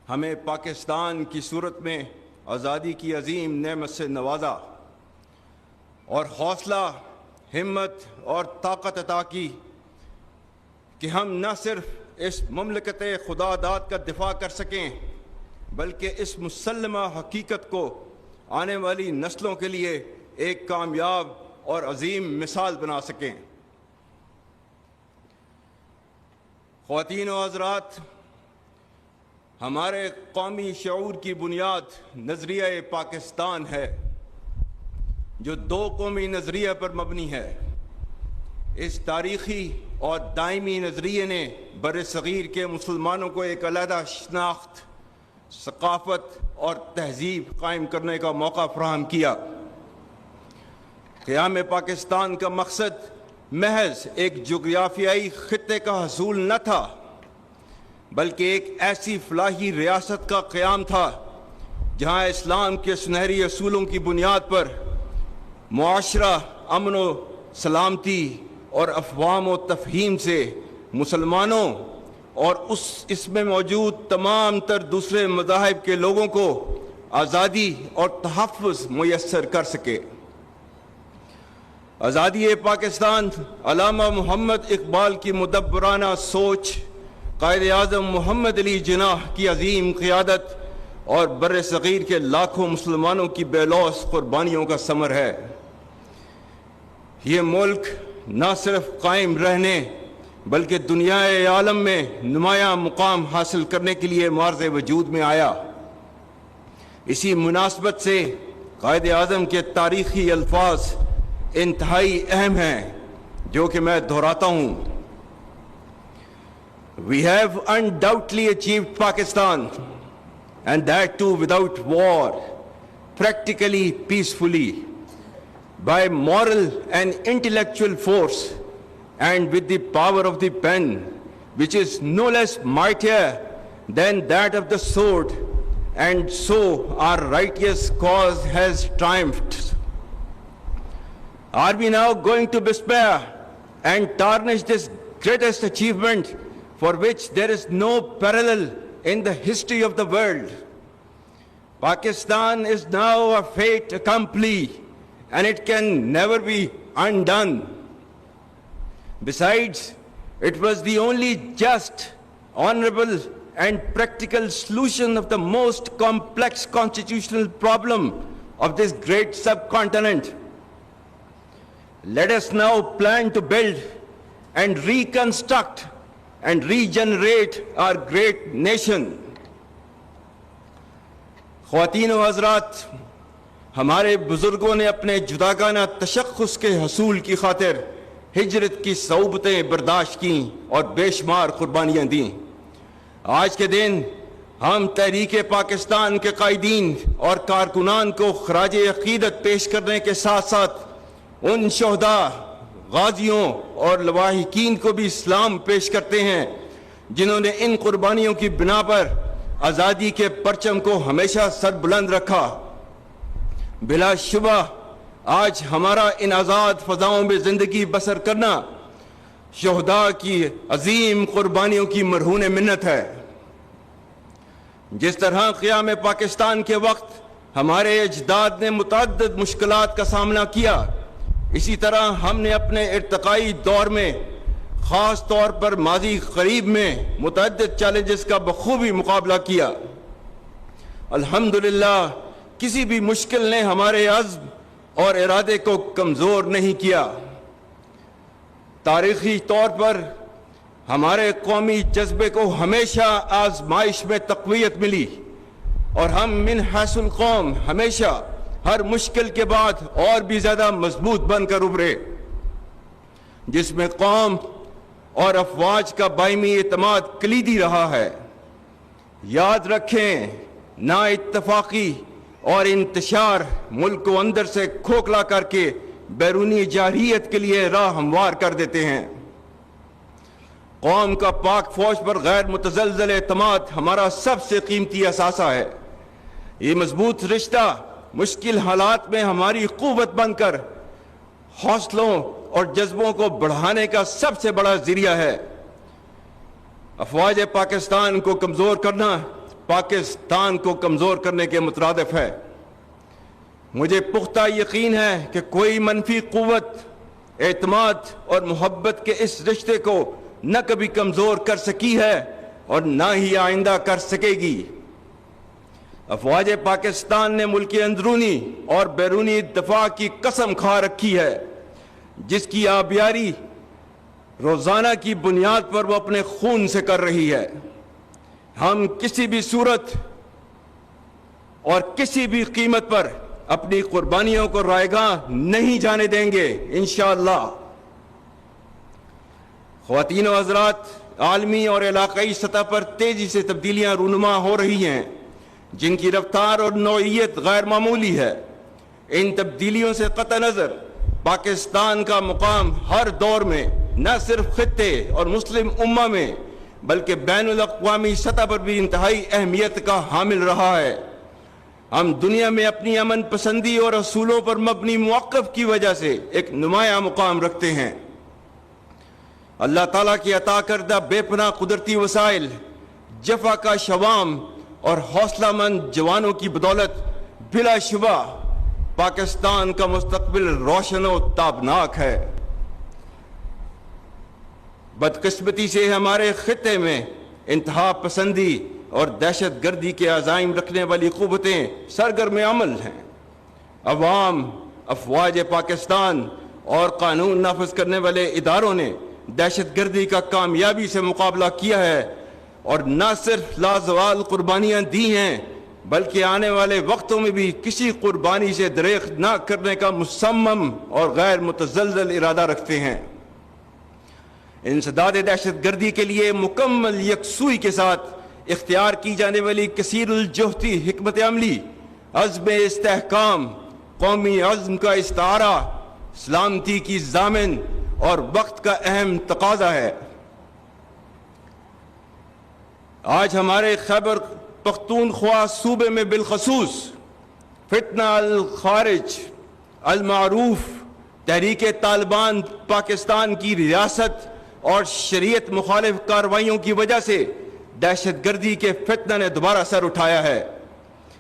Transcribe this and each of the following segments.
ہمیں پاکستان کی صورت میں آزادی کی عظیم نعمت سے نوازا اور حوصلہ، ہمت اور طاقت عطا کی کہ ہم نہ صرف اس مملکت خدا داد کا دفاع کر سکیں بلکہ اس مسلمہ حقیقت کو آنے والی نسلوں کے لیے ایک کامیاب اور عظیم مثال بنا سکیں۔ خواتین و حضرات، ہمارے قومی شعور کی بنیاد نظریہ پاکستان ہے جو دو قومی نظریے پر مبنی ہے۔ اس تاریخی اور دائمی نظریے نے بر صغیر کے مسلمانوں کو ایک علیحدہ شناخت، ثقافت اور تہذیب قائم کرنے کا موقع فراہم کیا۔ قیام پاکستان کا مقصد محض ایک جغرافیائی خطے کا حصول نہ تھا بلکہ ایک ایسی فلاحی ریاست کا قیام تھا جہاں اسلام کے سنہری اصولوں کی بنیاد پر معاشرہ امن و سلامتی اور افہام و تفہیم سے مسلمانوں اور اس میں موجود تمام تر دوسرے مذاہب کے لوگوں کو آزادی اور تحفظ میسر کر سکے۔ آزادی پاکستان علامہ محمد اقبال کی مدبرانہ سوچ، قائد اعظم محمد علی جناح کی عظیم قیادت اور بر صغیر کے لاکھوں مسلمانوں کی بے لوث قربانیوں کا ثمر ہے۔ یہ ملک نہ صرف قائم رہنے بلکہ دنیا عالم میں نمایاں مقام حاصل کرنے کے لیے معرض وجود میں آیا۔ اسی مناسبت سے قائد اعظم کے تاریخی الفاظ انتہائی اہم ہیں جو کہ میں دہراتا ہوں۔ We have undoubtedly achieved Pakistan, and that too without war, practically peacefully, by moral and intellectual force, and with the power of the pen, which is no less mightier than that of the sword, and so our righteous cause has triumphed. Are we now going to despair and tarnish this greatest achievement for which there is no parallel in the history of the world? Pakistan is now a fait accompli, and it can never be undone. Besides, it was the only just, honorable, and practical solution of the most complex constitutional problem of this great subcontinent. Let us now plan to build and reconstruct and regenerate our great nation. خواتین و حضرات، ہمارے بزرگوں نے اپنے جداگانہ تشخص کے حصول کی خاطر ہجرت کی صعوبتیں برداشت کیں اور بے شمار قربانیاں دیں۔ آج کے دن ہم تحریک پاکستان کے قائدین اور کارکنان کو خراج عقیدت پیش کرنے کے ساتھ ساتھ ان شہداء، غازیوں اور لواحقین کو بھی سلام پیش کرتے ہیں جنہوں نے ان قربانیوں کی بنا پر آزادی کے پرچم کو ہمیشہ سر بلند رکھا۔ بلا شبہ آج ہمارا ان آزاد فضاؤں میں زندگی بسر کرنا شہداء کی عظیم قربانیوں کی مرہون منت ہے۔ جس طرح قیام پاکستان کے وقت ہمارے اجداد نے متعدد مشکلات کا سامنا کیا، اسی طرح ہم نے اپنے ارتقائی دور میں خاص طور پر ماضی قریب میں متعدد چیلنجز کا بخوبی مقابلہ کیا۔ الحمدللہ کسی بھی مشکل نے ہمارے عزم اور ارادے کو کمزور نہیں کیا۔ تاریخی طور پر ہمارے قومی جذبے کو ہمیشہ آزمائش میں تقویت ملی اور ہم من حیث القوم ہمیشہ ہر مشکل کے بعد اور بھی زیادہ مضبوط بن کر ابھرے، جس میں قوم اور افواج کا باہمی اعتماد کلیدی رہا ہے۔ یاد رکھیں، نا اتفاقی اور انتشار ملک کو اندر سے کھوکھلا کر کے بیرونی جارحیت کے لیے راہ ہموار کر دیتے ہیں۔ قوم کا پاک فوج پر غیر متزلزل اعتماد ہمارا سب سے قیمتی اثاثہ ہے۔ یہ مضبوط رشتہ مشکل حالات میں ہماری قوت بن کر حوصلوں اور جذبوں کو بڑھانے کا سب سے بڑا ذریعہ ہے۔ افواج پاکستان کو کمزور کرنا پاکستان کو کمزور کرنے کے مترادف ہے۔ مجھے پختہ یقین ہے کہ کوئی منفی قوت اعتماد اور محبت کے اس رشتے کو نہ کبھی کمزور کر سکی ہے اور نہ ہی آئندہ کر سکے گی۔ افواج پاکستان نے ملک اندرونی اور بیرونی دفاع کی قسم کھا رکھی ہے، جس کی آبیاری روزانہ کی بنیاد پر وہ اپنے خون سے کر رہی ہے۔ ہم کسی بھی صورت اور کسی بھی قیمت پر اپنی قربانیوں کو رائیگاں نہیں جانے دیں گے انشاءاللہ۔ خواتین و حضرات، عالمی اور علاقائی سطح پر تیزی سے تبدیلیاں رونما ہو رہی ہیں، جن کی رفتار اور نوعیت غیر معمولی ہے۔ ان تبدیلیوں سے قطع نظر پاکستان کا مقام ہر دور میں نہ صرف خطے اور مسلم امہ میں بلکہ بین الاقوامی سطح پر بھی انتہائی اہمیت کا حامل رہا ہے۔ ہم دنیا میں اپنی امن پسندی اور اصولوں پر مبنی موقف کی وجہ سے ایک نمایاں مقام رکھتے ہیں۔ اللہ تعالیٰ کی عطا کردہ بے پناہ قدرتی وسائل، جفا کا شوام اور حوصلہ مند جوانوں کی بدولت بلا شبہ پاکستان کا مستقبل روشن و تابناک ہے۔ بدقسمتی سے ہمارے خطے میں انتہا پسندی اور دہشت گردی کے عزائم رکھنے والی قوتیں سرگرم عمل ہیں۔ عوام، افواج پاکستان اور قانون نافذ کرنے اداروں اداروں نے دہشت گردی کا کامیابی سے مقابلہ کیا ہے اور نہ صرف لازوال قربانیاں دی ہیں بلکہ آنے والے وقتوں میں بھی کسی قربانی سے دریغ نہ کرنے کا مصمم اور غیر متزلزل ارادہ رکھتے ہیں۔ انسداد دہشت گردی کے لیے مکمل یکسوئی کے ساتھ اختیار کی جانے والی کثیر الجہتی حکمت عملی، عزم استحکام، قومی عزم کا استعارہ، سلامتی کی ضامن اور وقت کا اہم تقاضا ہے۔ آج ہمارے خیبر پختونخوا صوبے میں بالخصوص فتنہ الخارج المعروف تحریک طالبان پاکستان کی ریاست اور شریعت مخالف کارروائیوں کی وجہ سے دہشت گردی کے فتنہ نے دوبارہ سر اٹھایا ہے،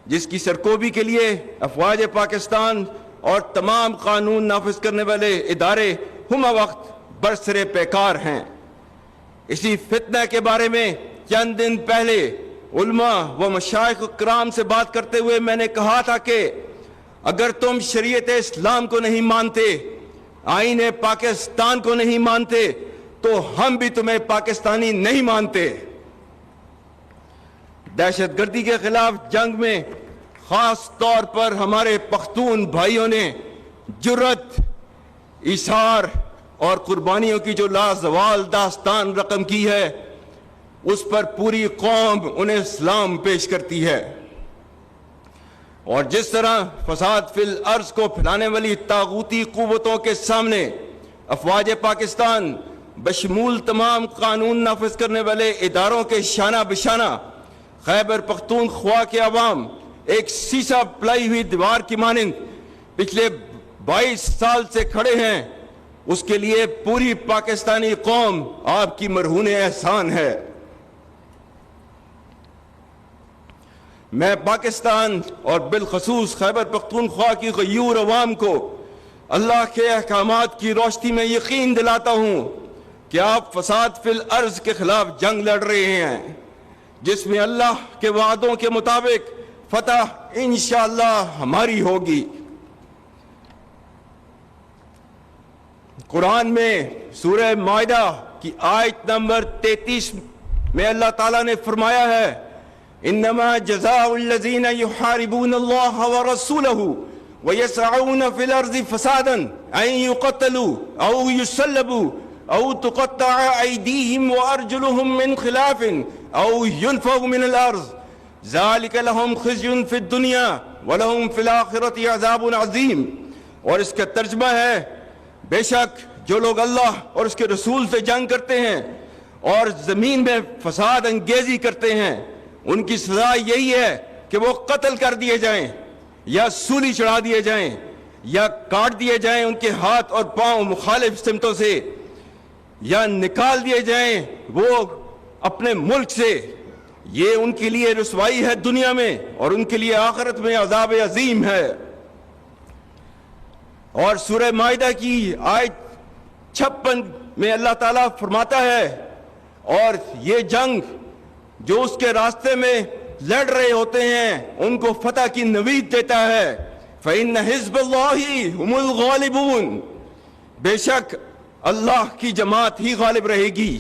جس کی سرکوبی کے لیے افواج پاکستان اور تمام قانون نافذ کرنے والے ادارے ہمہ وقت برسر پیکار ہیں۔ اسی فتنہ کے بارے میں چند دن پہلے علماء و مشائخ کرام سے بات کرتے ہوئے میں نے کہا تھا کہ اگر تم شریعت اسلام کو نہیں مانتے، آئین پاکستان کو نہیں مانتے، تو ہم بھی تمہیں پاکستانی نہیں مانتے۔ دہشت گردی کے خلاف جنگ میں خاص طور پر ہمارے پختون بھائیوں نے جرأت، ایثار اور قربانیوں کی جو لازوال داستان رقم کی ہے، اس پر پوری قوم انہیں سلام پیش کرتی ہے۔ اور جس طرح فساد فی الارض کو پھیلانے والی طاغوتی قوتوں کے سامنے افواج پاکستان بشمول تمام قانون نافذ کرنے والے اداروں کے شانہ بشانہ خیبر پختونخوا کے عوام ایک سیسا پلائی ہوئی دیوار کی مانند پچھلے 22 سال سے کھڑے ہیں، اس کے لیے پوری پاکستانی قوم آپ کی مرہون احسان ہے۔ میں پاکستان اور بالخصوص خیبر پختونخوا کی غیور عوام کو اللہ کے احکامات کی روشنی میں یقین دلاتا ہوں کہ آپ فساد فی الارض کے خلاف جنگ لڑ رہے ہیں، جس میں اللہ کے وعدوں کے مطابق فتح انشاءاللہ ہماری ہوگی۔ قرآن میں سورہ مائدہ کی آیت نمبر 33 میں اللہ تعالیٰ نے فرمایا ہے انما جزاء الذین یحاربون اللہ ورسولہ ویسعون فی الارض فسادا ان یقتلوا او یسلبوا او تقطع ایدیہم وارجلہم من خلاف او ينفوا من الارض ذلك لهم خزي في الدنيا ولهم في الآخرة عذاب عظیم۔ اور اس کا ترجمہ ہے بے شک جو لوگ اللہ اور اس کے رسول سے جنگ کرتے ہیں اور زمین میں فساد انگیزی کرتے ہیں، ان کی سزا یہی ہے کہ وہ قتل کر دیے جائیں یا سولی چڑھا دیے جائیں یا کاٹ دیے جائیں ان کے ہاتھ اور پاؤں مخالف سمتوں سے، یا نکال دیے جائیں وہ اپنے ملک سے، یہ ان کے لیے رسوائی ہے دنیا میں اور ان کے لیے آخرت میں عذاب عظیم ہے۔ اور سورہ مائدہ کی آیت 56 میں اللہ تعالیٰ فرماتا ہے، اور یہ جنگ جو اس کے راستے میں لڑ رہے ہوتے ہیں ان کو فتح کی نوید دیتا ہے، فَإِنَّ حِزْبَ اللَّهِ هُمُ الْغَالِبُونَ، بے شک اللہ کی جماعت ہی غالب رہے گی۔